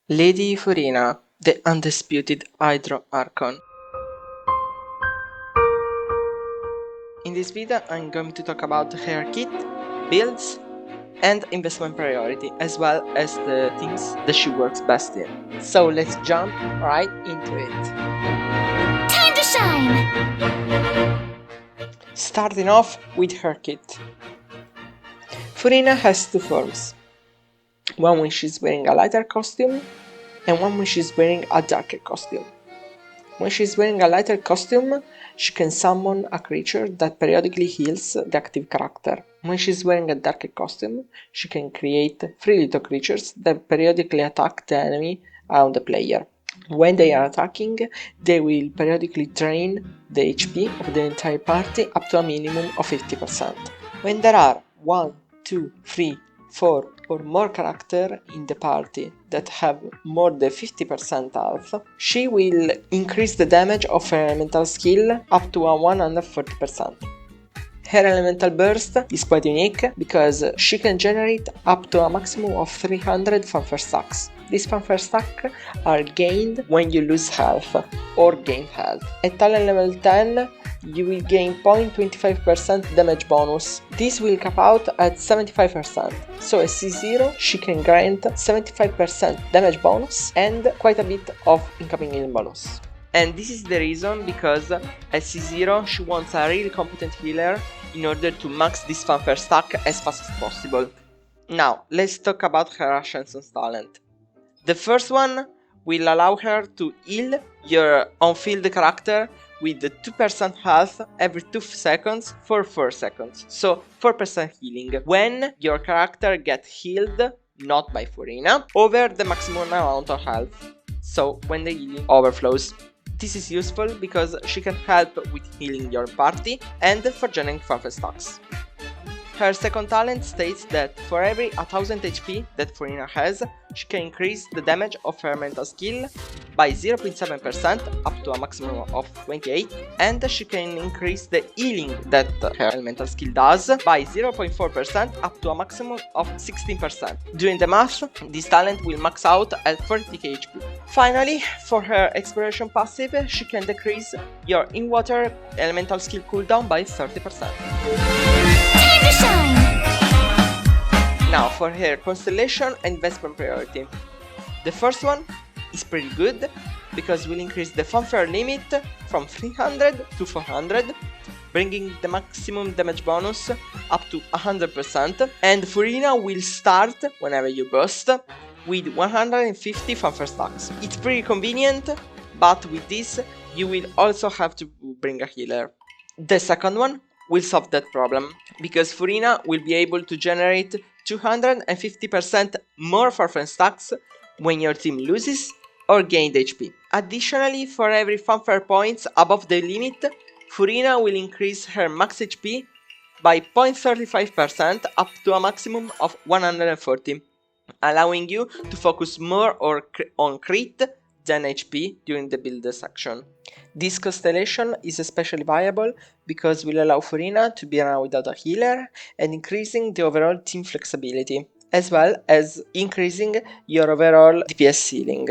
Lady Furina, the undisputed Hydro Archon. In this video I'm going to talk about her kit, builds, and investment priority, as well as the things that she works best in. So let's jump right into it. Time to shine! Starting off with her kit. Furina has two forms. One when she's wearing a lighter costume, and one when she's wearing a darker costume. When she's wearing a lighter costume, she can summon a creature that periodically heals the active character. When she's wearing a darker costume, she can create 3 little creatures that periodically attack the enemy around the player. When they are attacking, they will periodically drain the HP of the entire party up to a minimum of 50%. When there are 1, 2, 3, 4 or more characters in the party that have more than 50% health, she will increase the damage of her elemental skill up to a 140%. Her elemental burst is quite unique because she can generate up to a maximum of 300 fanfare stacks. These fanfare stacks are gained when you lose health or gain health. At talent level 10, you will gain 0.25% damage bonus. This will cap out at 75%, so at C0 she can grant 75% damage bonus and quite a bit of incoming healing bonus. And this is the reason because at C0 she wants a really competent healer in order to max this fanfare stack as fast as possible. Now let's talk about her Ascension's talent. The first one will allow her to heal your on-field character with 2% health every 2 seconds for 4 seconds, so 4% healing when your character gets healed, not by Furina, over the maximum amount of health, so when the healing overflows. This is useful because she can help with healing your party and for generating fanfare stacks. Her second talent states that for every 1000 HP that Furina has, she can increase the damage of her mental skill by 0.7% up to a maximum of 28, and she can increase the healing that her elemental skill does by 0.4% up to a maximum of 16%. Doing the math, this talent will max out at 40k HP. Finally, for her exploration passive, she can decrease your in-water elemental skill cooldown by 30%. Now for her constellation and investment priority. The first one is pretty good because we'll increase the fanfare limit from 300 to 400, bringing the maximum damage bonus up to 100%, and Furina will start whenever you burst with 150 fanfare stacks. It's pretty convenient, but with this you will also have to bring a healer. The second one will solve that problem, because Furina will be able to generate 250% more fanfare stacks when your team loses or gained HP. Additionally, for every fanfare points above the limit, Furina will increase her max HP by 0.35% up to a maximum of 140, allowing you to focus more on crit than HP during the build section. This constellation is especially viable because will allow Furina to be around without a healer and increasing the overall team flexibility, as well as increasing your overall DPS ceiling.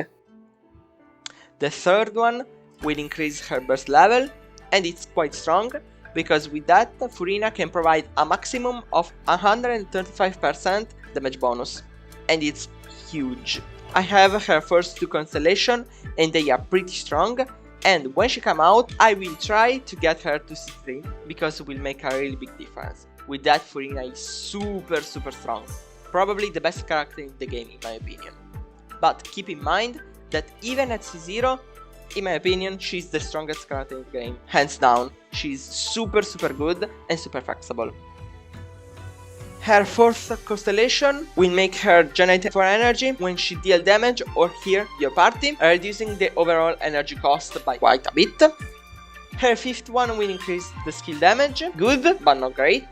The third one will increase her burst level, and it's quite strong because with that Furina can provide a maximum of 135% damage bonus, and it's huge. I have her first 2 constellations and they are pretty strong, and when she comes out I will try to get her to C3 because it will make a really big difference. With that, Furina is super strong, probably the best character in the game in my opinion. But keep in mind that even at C0, in my opinion, she's the strongest character in the game, hands down. She's super good and super flexible. Her fourth constellation will make her generate 4 energy when she deals damage or heal your party, reducing the overall energy cost by quite a bit. Her fifth one will increase the skill damage, good but not great.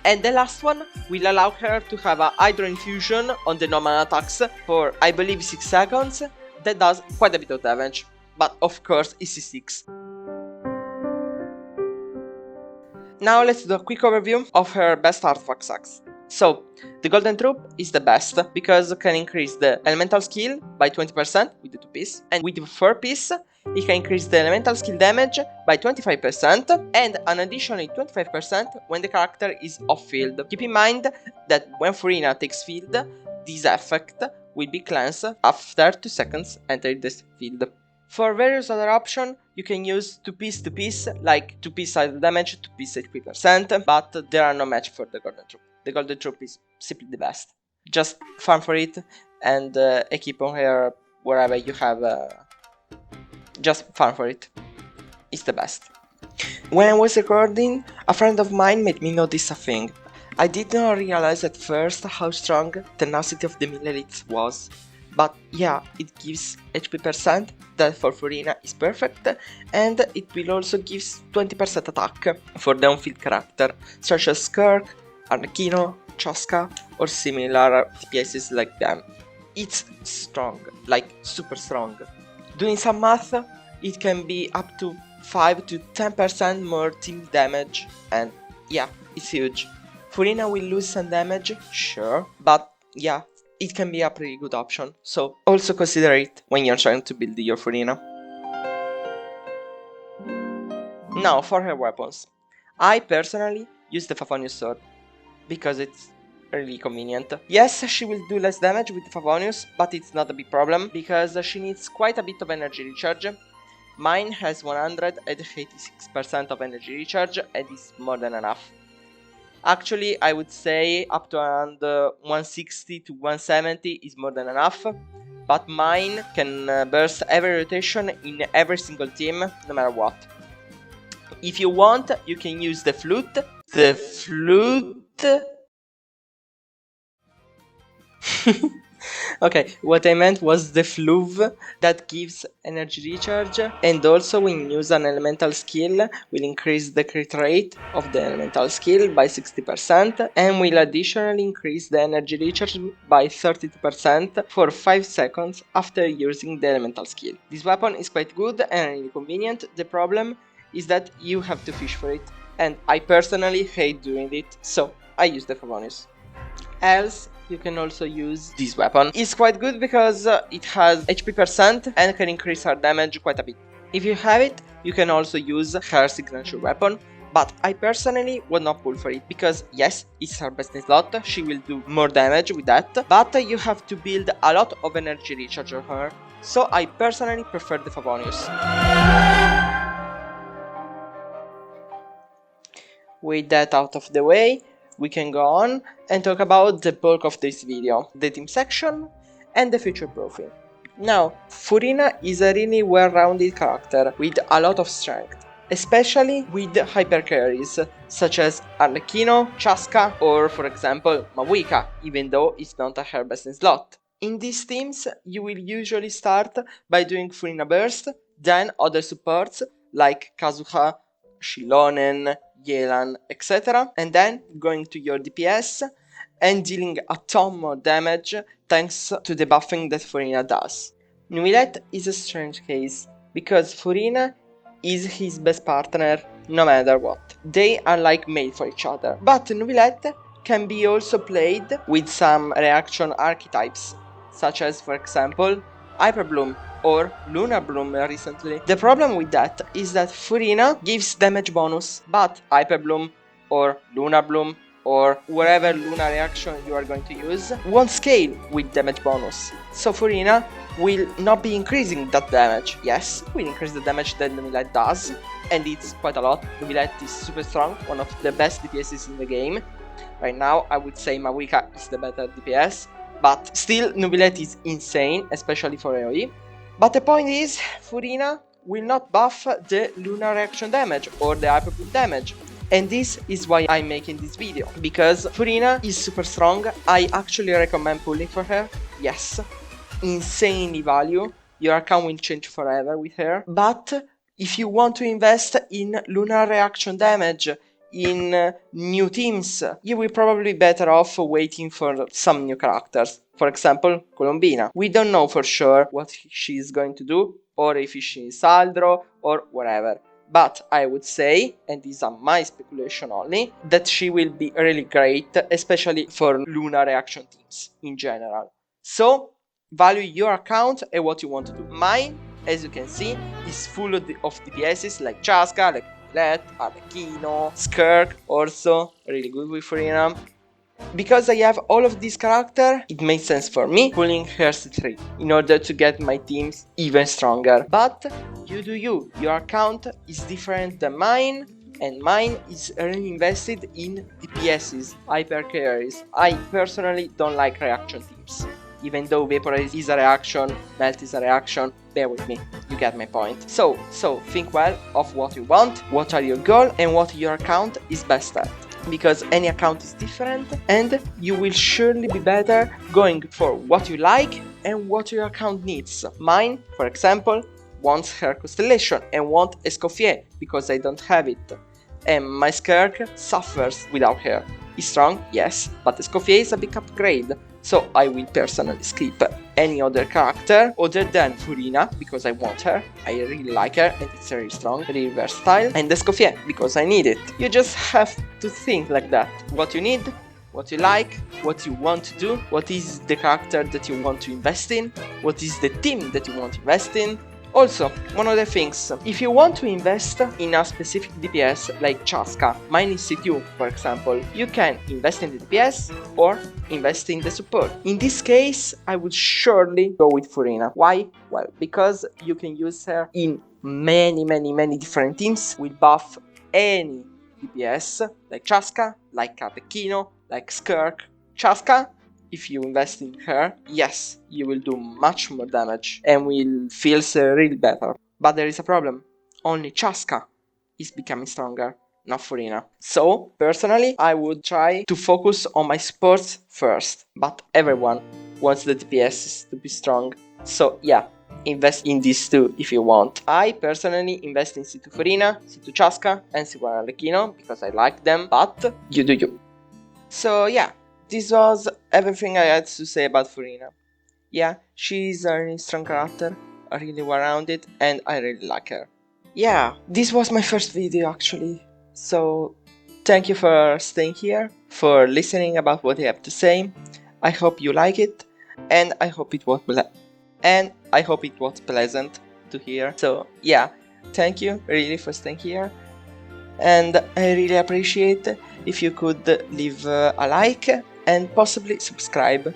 And the last one will allow her to have a Hydro Infusion on the normal attacks for I believe 6 seconds, that does quite a bit of damage, but of course it's C6. Now let's do a quick overview of her best artifact stacks. So, the Golden Troop is the best because it can increase the elemental skill by 20% with the 2-piece, and with the 4-piece it can increase the elemental skill damage by 25% and an additional 25% when the character is off field. Keep in mind that when Furina takes field, this effect will be cleansed after 2 seconds entering this field. For various other options, you can use 2-piece, like 2-piece side damage, 2-piece HP percent, but there are no match for the Golden Troop. The Golden Troop is simply the best. Just farm for it and equip on her wherever you have. Just farm for it. It's the best. When I was recording, a friend of mine made me notice a thing. I did not realize at first how strong Tenacity of the Millelith was. But yeah, it gives HP percent, that for Furina is perfect, and it will also give 20% attack for the on-field character, such as Skirk, Arlecchino, Chaska, or similar DPSs like them. It's strong, like super strong. Doing some math, it can be up to 5 to 10% more team damage, and yeah, it's huge. Furina will lose some damage, sure, but yeah, it can be a pretty good option, so also consider it when you're trying to build your Furina. Now for her weapons. I personally use the Favonius sword, because it's really convenient. Yes, she will do less damage with Favonius, but it's not a big problem, because she needs quite a bit of energy recharge. Mine has 186% of energy recharge, and is more than enough. Actually, I would say up to around 160 to 170 is more than enough, but mine can burst every rotation in every single team, no matter what. If you want, you can use the flute. The flute... Okay, what I meant was the fluve that gives energy recharge, and also when you use an elemental skill will increase the crit rate of the elemental skill by 60% and will additionally increase the energy recharge by 32% for 5 seconds after using the elemental skill. This weapon is quite good and really convenient. The problem is that you have to fish for it, and I personally hate doing it, so I use the Favonius. Else, you can also use this weapon. It's quite good because it has HP percent and can increase her damage quite a bit. If you have it, you can also use her signature weapon, but I personally would not pull for it because yes, it's her best in slot, she will do more damage with that, but you have to build a lot of energy recharge on her, so I personally prefer the Favonius. With that out of the way, we can go on and talk about the bulk of this video, the team section and the future proofing. Now, Furina is a really well-rounded character with a lot of strength, especially with hyper carries such as Arlecchino, Chaska, or for example Mavuika, even though it's not a her best in slot. In these teams, you will usually start by doing Furina burst, then other supports like Kazuha, Shilonen, Yelan, etc. and then going to your DPS and dealing a ton more damage thanks to the buffing that Furina does. Nuilet is a strange case, because Furina is his best partner no matter what. They are like made for each other. But Nuilet can be also played with some reaction archetypes, such as for example Hyper Bloom or Lunar Bloom recently. The problem with that is that Furina gives damage bonus, but Hyper Bloom or Lunar Bloom or whatever lunar reaction you are going to use won't scale with damage bonus. So Furina will not be increasing that damage. Yes, it will increase the damage that Nuilet does, and it's quite a lot. Nuilet is super strong, one of the best DPSs in the game. Right now I would say Mavuika is the better DPS, but still Nuilet is insane, especially for AoE. But the point is, Furina will not buff the lunar reaction damage or the hyper bloom damage. And this is why I'm making this video, because Furina is super strong. I actually recommend pulling for her. Yes, insanely value. Your account will change forever with her. But if you want to invest in lunar reaction damage in new teams, you will probably be better off waiting for some new characters. For example, Colombina. We don't know for sure what she is going to do, or if she is Saldro, or whatever. But I would say, and these are my speculation only, that she will be really great, especially for Luna reaction teams in general. So, value your account and what you want to do. Mine, as you can see, is full of DPSs like Chaska, like Let, Arlecchino, Skirk, also really good with Furina. Because I have all of these characters, it makes sense for me pulling Hearst 3 in order to get my teams even stronger. But you do you, your account is different than mine, and mine is really invested in DPSs, hyper carries. I personally don't like reaction teams. Even though Vaporize is a reaction, Melt is a reaction, bear with me, you get my point. So think well of what you want, what are your goals, and what your account is best at. Because any account is different, and you will surely be better going for what you like and what your account needs. Mine, for example, wants her Constellation and want Escoffier because I don't have it. And my Skirk suffers without her. He's strong, yes, but Escoffier is a big upgrade, so I will personally skip any other character other than Furina because I want her, I really like her and it's very strong, really versatile, and Escoffier because I need it. You just have to think like that. What you need, what you like, what you want to do, what is the character that you want to invest in, what is the team that you want to invest in. Also, one other things, if you want to invest in a specific DPS like Chaska, mine is C2 for example, you can invest in the DPS or invest in the support. In this case, I would surely go with Furina. Why? Well, because you can use her in many different teams, will buff any DPS like Chaska, like Arlecchino, like Skirk. Chaska, if you invest in her, yes, you will do much more damage and will feel really better. But there is a problem. Only Chaska is becoming stronger, not Furina. So, personally, I would try to focus on my supports first. But everyone wants the DPS to be strong. So, yeah, invest in these two if you want. I personally invest in C2 Furina, C2 Chaska, and C1 Arlecchino because I like them, but you do you. So, yeah. This was everything I had to say about Furina. Yeah, she's a really strong character, really well-rounded, and I really like her. Yeah, this was my first video actually, so thank you for staying here, for listening about what I have to say. I hope you like it, and I hope it was pleasant to hear. So yeah, thank you really for staying here, and I really appreciate if you could leave a like and possibly subscribe.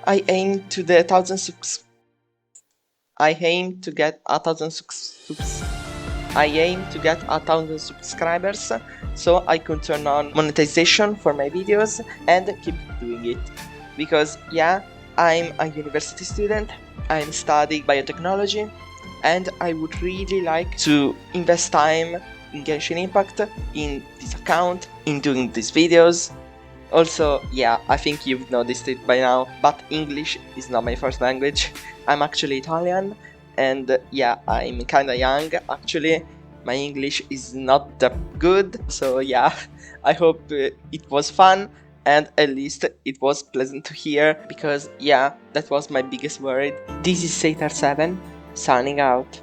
I aim to get 1,000 subscribers, so I can turn on monetization for my videos and keep doing it. Because yeah, I'm a university student, I'm studying biotechnology, and I would really like to invest time in Genshin Impact, in this account, in doing these videos. Also, yeah, I think you've noticed it by now, but English is not my first language. I'm actually Italian, and yeah, I'm kinda young actually. My English is not that good, so yeah, I hope it was fun, and at least it was pleasant to hear, because yeah, that was my biggest worry. This is charachter7, signing out.